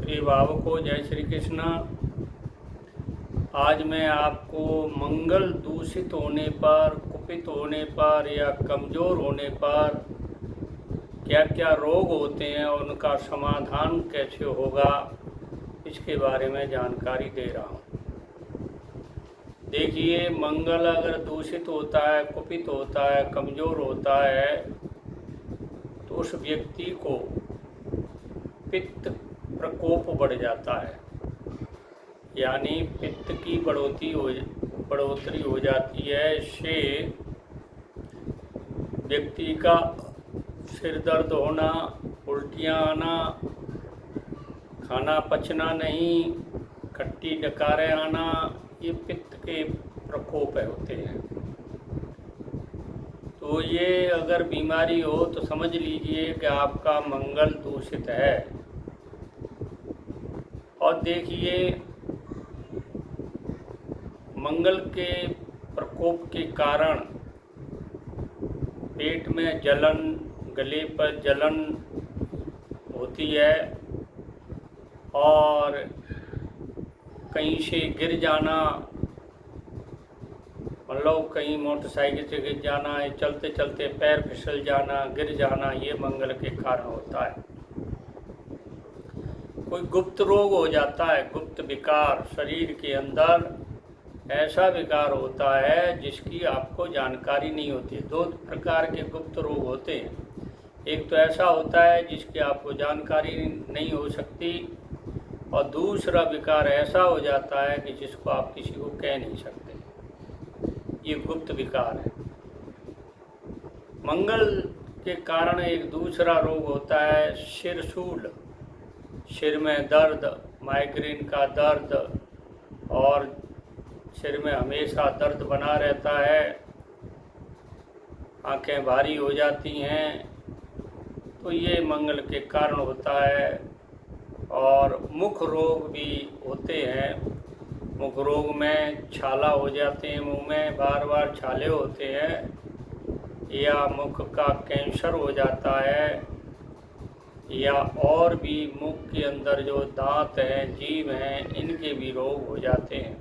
प्रिय भावकों, जय श्री कृष्ण। आज मैं आपको मंगल दूषित होने पर, कुपित होने पर या कमज़ोर होने पर क्या क्या रोग होते हैं और उनका समाधान कैसे होगा, इसके बारे में जानकारी दे रहा हूँ। देखिए, मंगल अगर दूषित होता है, कुपित होता है, कमज़ोर होता है तो उस व्यक्ति को पित्त प्रकोप बढ़ जाता है, यानी पित्त की बढ़ोतरी हो जाती है। इससे व्यक्ति का सिर दर्द होना, उल्टियाँ आना, खाना पचना नहीं, खट्टी डकारें आना, ये पित्त के प्रकोप होते हैं। तो ये अगर बीमारी हो तो समझ लीजिए कि आपका मंगल दूषित है। और देखिए, मंगल के प्रकोप के कारण पेट में जलन, गले पर जलन होती है और कहीं से गिर जाना, मतलब कहीं मोटरसाइकिल से गिर जाना, चलते चलते पैर फिसल जाना, गिर जाना, ये मंगल के कारण होता है। कोई गुप्त रोग हो जाता है, गुप्त विकार, शरीर के अंदर ऐसा विकार होता है जिसकी आपको जानकारी नहीं होती। दो प्रकार के गुप्त रोग होते हैं। एक तो ऐसा होता है जिसकी आपको जानकारी नहीं हो सकती, और दूसरा विकार ऐसा हो जाता है कि जिसको आप किसी को कह नहीं सकते। ये गुप्त विकार है। मंगल के कारण एक दूसरा रोग होता है सिरशूल, सिर में दर्द, माइग्रेन का दर्द, और सिर में हमेशा दर्द बना रहता है, आंखें भारी हो जाती हैं, तो ये मंगल के कारण होता है। और मुख रोग भी होते हैं। मुख रोग में छाला हो जाते हैं, मुंह में बार बार छाले होते हैं, या मुख का कैंसर हो जाता है, या और भी मुख के अंदर जो दांत हैं, जीभ हैं, इनके भी रोग हो जाते हैं।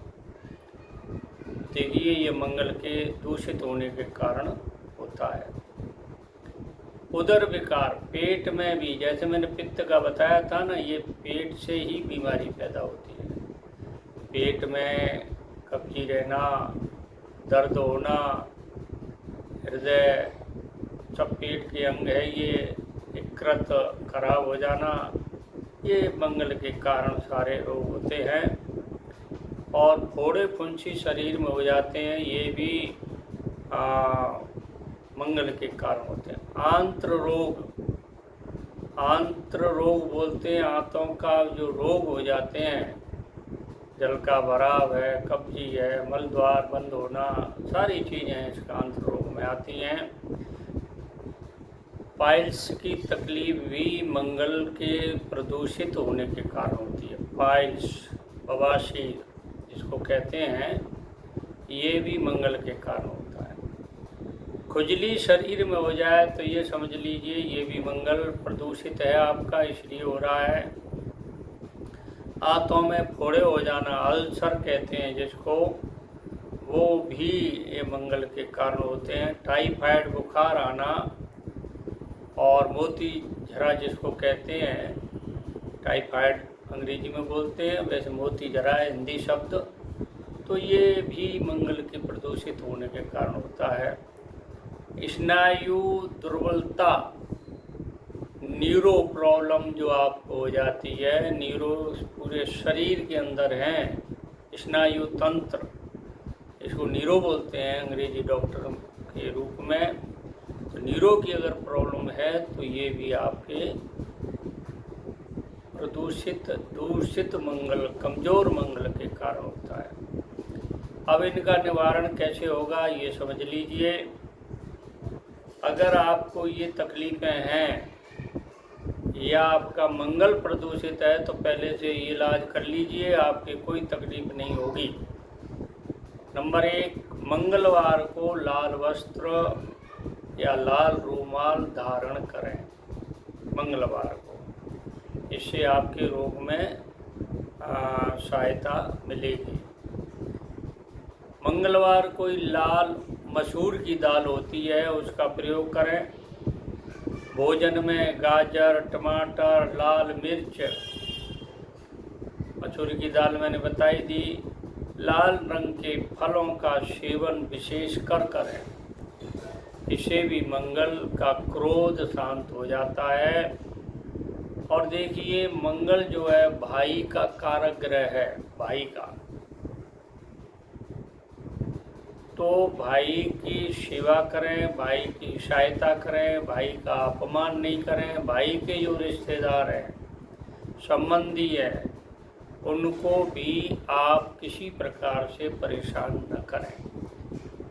देखिए, ये मंगल के दूषित होने के कारण होता है। उदर विकार, पेट में भी, जैसे मैंने पित्त का बताया था ना, ये पेट से ही बीमारी पैदा होती है। पेट में कब्जी रहना, दर्द होना, हृदय, सब पेट के अंग है, ये यकृत खराब हो जाना, ये मंगल के कारण सारे रोग होते हैं। और फोड़े फुंसी शरीर में हो जाते हैं, ये भी मंगल के कारण होते हैं। आंत्र रोग बोलते हैं, आंतों का जो रोग हो जाते हैं, जल का भराव है, कब्जी है, मलद्वार बंद होना, सारी चीज़ें इस आंत्र रोग में आती हैं। पाइल्स की तकलीफ भी मंगल के प्रदूषित होने के कारण होती है। पाइल्स, बवासीर जिसको कहते हैं, ये भी मंगल के कारण होता है। खुजली शरीर में हो जाए तो ये समझ लीजिए ये भी मंगल प्रदूषित है आपका, इसलिए हो रहा है। आंतों में फोड़े हो जाना, अल्सर कहते हैं जिसको, वो भी ये मंगल के कारण होते हैं। टाइफाइड बुखार आना, और मोती झरा जिसको कहते हैं, टाइफाइड अंग्रेजी में बोलते हैं, वैसे मोती झरा है हिंदी शब्द, तो ये भी मंगल के प्रदूषित होने के कारण होता है। स्नायु दुर्बलता, न्यूरो प्रॉब्लम जो आपको हो जाती है, न्यूरो पूरे शरीर के अंदर हैं, स्नायु तंत्र, इसको न्यूरो बोलते हैं अंग्रेजी डॉक्टर के रूप में। तो न्यूरो की अगर प्रॉब्लम है तो ये भी आपके दूषित मंगल, कमज़ोर मंगल के कारण होता है। अब इनका निवारण कैसे होगा ये समझ लीजिए। अगर आपको ये तकलीफ़ें हैं या आपका मंगल प्रदूषित है तो पहले से ये इलाज कर लीजिए, आपकी कोई तकलीफ नहीं होगी। नंबर 1, मंगलवार को लाल वस्त्र या लाल रूमाल धारण करें। मंगलवार को इससे आपके रोग में सहायता मिलेगी। मंगलवार कोई लाल मसूर की दाल होती है उसका प्रयोग करें। भोजन में गाजर, टमाटर, लाल मिर्च, मसूर की दाल मैंने बताई दी। लाल रंग के फलों का सेवन विशेष कर करें, इससे भी मंगल का क्रोध शांत हो जाता है। और देखिए मंगल जो है भाई का कारक ग्रह है, भाई का, तो भाई की सेवा करें, भाई की सहायता करें, भाई का अपमान नहीं करें। भाई के जो रिश्तेदार हैं, संबंधी हैं, उनको भी आप किसी प्रकार से परेशान न करें,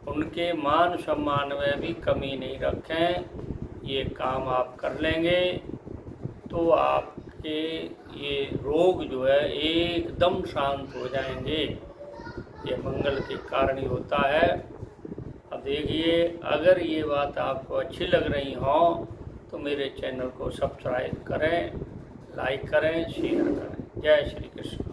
उनके मान सम्मान में भी कमी नहीं रखें। ये काम आप कर लेंगे तो आपके ये रोग जो है एकदम शांत हो जाएंगे। ये मंगल के कारण ही होता है। अब देखिए, अगर ये बात आपको अच्छी लग रही हो तो मेरे चैनल को सब्सक्राइब करें, लाइक करें, शेयर करें। जय श्री कृष्ण।